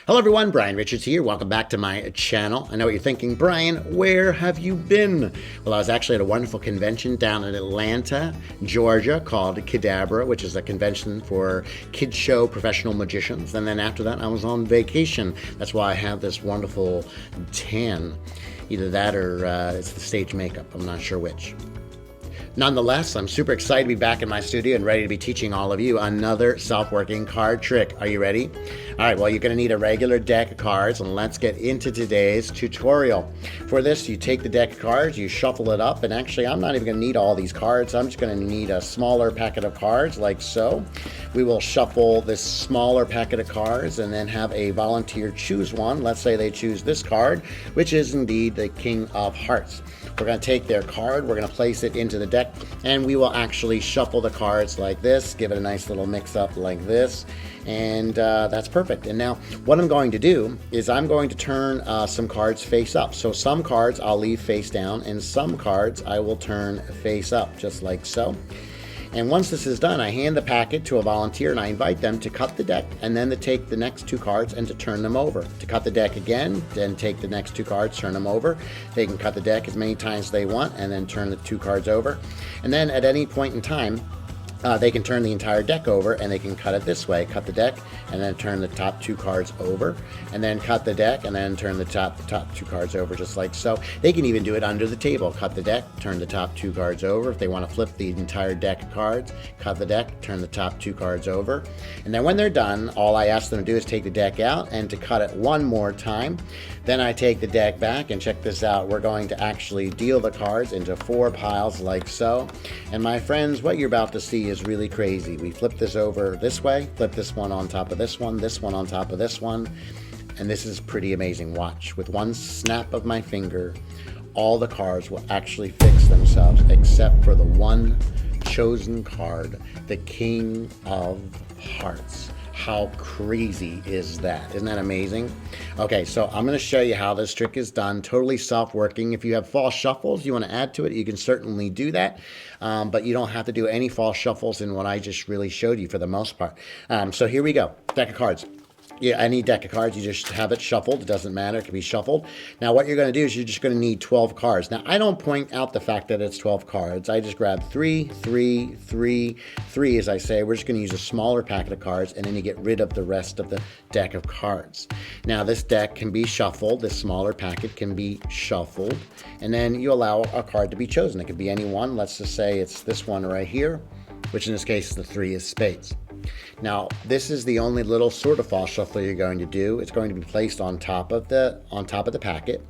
Hello everyone, Brian Richards here. Welcome back to my channel. I know what you're thinking, Brian, where have you been? Well, I was actually at a wonderful convention down in Atlanta, Georgia, called Cadabra, which is a convention for kids show professional magicians. And then after that, I was on vacation. That's why I have this wonderful tan. Either that or it's the stage makeup. I'm not sure which. Nonetheless, I'm super excited to be back in my studio and ready to be teaching all of you another self-working card trick. Are you ready? All right, well, you're going to need a regular deck of cards, and let's get into today's tutorial. For this, you take the deck of cards, you shuffle it up, and actually, I'm not even going to need all these cards. I'm just going to need a smaller packet of cards, like so. We will shuffle this smaller packet of cards and then have a volunteer choose one. Let's say they choose this card, which is indeed the King of Hearts. We're going to take their card, we're going to place it into the deck, and we will actually shuffle the cards like this, give it a nice little mix up like this, and that's perfect. And now what I'm going to do is I'm going to turn some cards face up. So some cards I'll leave face down, and some cards I will turn face up, just like so. And once this is done, I hand the packet to a volunteer and I invite them to cut the deck and then to take the next two cards and to turn them over. To cut the deck again, then take the next two cards, turn them over. They can cut the deck as many times as they want and then turn the two cards over. And then at any point in time, they can turn the entire deck over and they can cut it this way. Cut the deck and then turn the top two cards over and then cut the deck and then turn the top two cards over, just like so. They can even do it under the table. Cut the deck, turn the top two cards over. If they want to flip the entire deck of cards, cut the deck, turn the top two cards over. And then when they're done, all I ask them to do is take the deck out and to cut it one more time. Then I take the deck back, and check this out. We're going to actually deal the cards into four piles like so. And my friends, what you're about to see is really crazy. We flip this over this way, flip this one on top of this one on top of this one, and this is pretty amazing. Watch. With one snap of my finger, all the cards will actually fix themselves except for the one chosen card, the King of Hearts. How crazy is that? Isn't that amazing? Okay, so I'm going to show you how this trick is done. Totally self-working. If you have false shuffles you want to add to it, you can certainly do that. But you don't have to do any false shuffles in what I just really showed you for the most part. So here we go. Deck of cards. Yeah, any deck of cards, you just have it shuffled. It doesn't matter. It can be shuffled. Now, what you're going to do is you're just going to need 12 cards. Now, I don't point out the fact that it's 12 cards. I just grab 3, 3, 3, 3, as I say. We're just going to use a smaller packet of cards, and then you get rid of the rest of the deck of cards. Now, this deck can be shuffled. This smaller packet can be shuffled, and then you allow a card to be chosen. It could be any one. Let's just say it's this one right here, which in this case, the 3 is spades. Now, this is the only little sort of false shuffle you're going to do. It's going to be placed on top of the packet.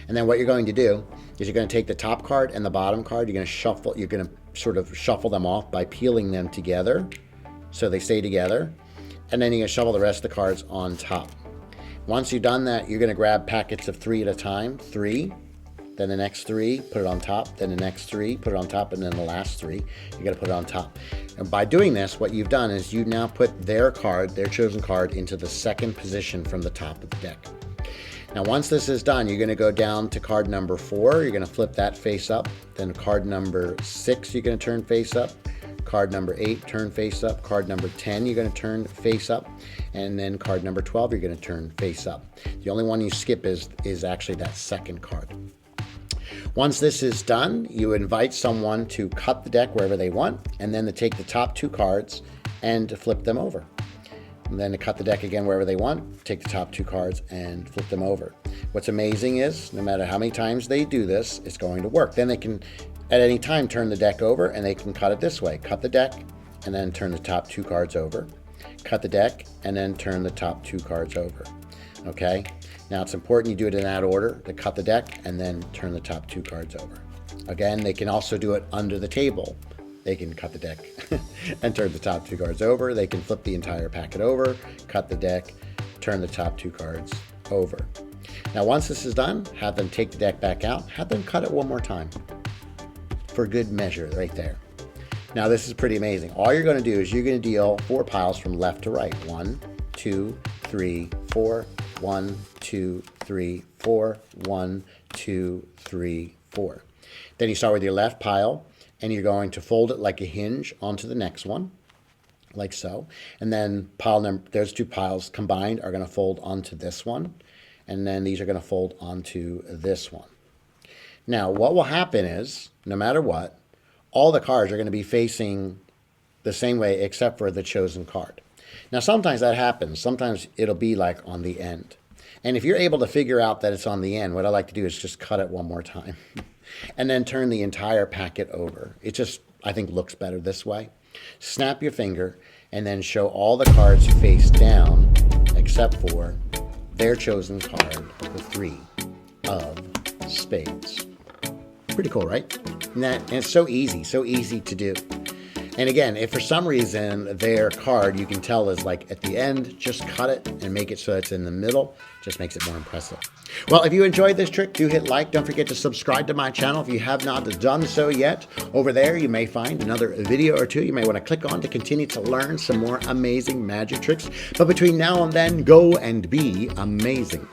And then what you're going to do is you're going to take the top card and the bottom card. You're going to sort of shuffle them off by peeling them together so they stay together. And then you're going to shuffle the rest of the cards on top. Once you've done that, you're going to grab packets of 3 at a time. 3, then the next 3, put it on top, then the next 3, put it on top, and then the last 3, you got to put it on top. And by doing this, what you've done is you now put their card, their chosen card, into the second position from the top of the deck. Now, once this is done, you're going to go down to card number 4. You're going to flip that face up. Then card number 6, you're going to turn face up. Card number 8, turn face up. Card number 10, you're going to turn face up. And then card number 12, you're going to turn face up. The only one you skip is actually that second card. Once this is done, you invite someone to cut the deck wherever they want, and then to take the top two cards and to flip them over. And then to cut the deck again wherever they want, take the top two cards and flip them over. What's amazing is, no matter how many times they do this, it's going to work. Then they can, at any time, turn the deck over, and they can cut it this way. Cut the deck, and then turn the top two cards over. Cut the deck, and then turn the top two cards over. Okay? Now, it's important you do it in that order, to cut the deck and then turn the top two cards over. Again, they can also do it under the table. They can cut the deck and turn the top two cards over. They can flip the entire packet over, cut the deck, turn the top two cards over. Now, once this is done, have them take the deck back out. Have them cut it one more time for good measure right there. Now, this is pretty amazing. All you're going to do is you're going to deal 4 piles from left to right. 1, 2, 3, 4. 1, 2, 3, 4. 1, 2, 3, 4. Then you start with your left pile, and you're going to fold it like a hinge onto the next one. like so. And then those two piles combined are going to fold onto this one. And then these are going to fold onto this one. Now, what will happen is, no matter what, all the cards are going to be facing the same way except for the chosen card. Now, sometimes that happens. Sometimes it'll be like on the end. And if you're able to figure out that it's on the end, what I like to do is just cut it one more time and then turn the entire packet over. It just, I think, looks better this way. Snap your finger and then show all the cards face down except for their chosen card, the 3 of spades. Pretty cool, right? And it's so easy to do. And again, if for some reason their card you can tell is like at the end, just cut it and make it so it's in the middle. Just makes it more impressive. Well, if you enjoyed this trick, do hit like. Don't forget to subscribe to my channel if you have not done so yet. Over there, you may find another video or two you may want to click on to continue to learn some more amazing magic tricks. But between now and then, go and be amazing.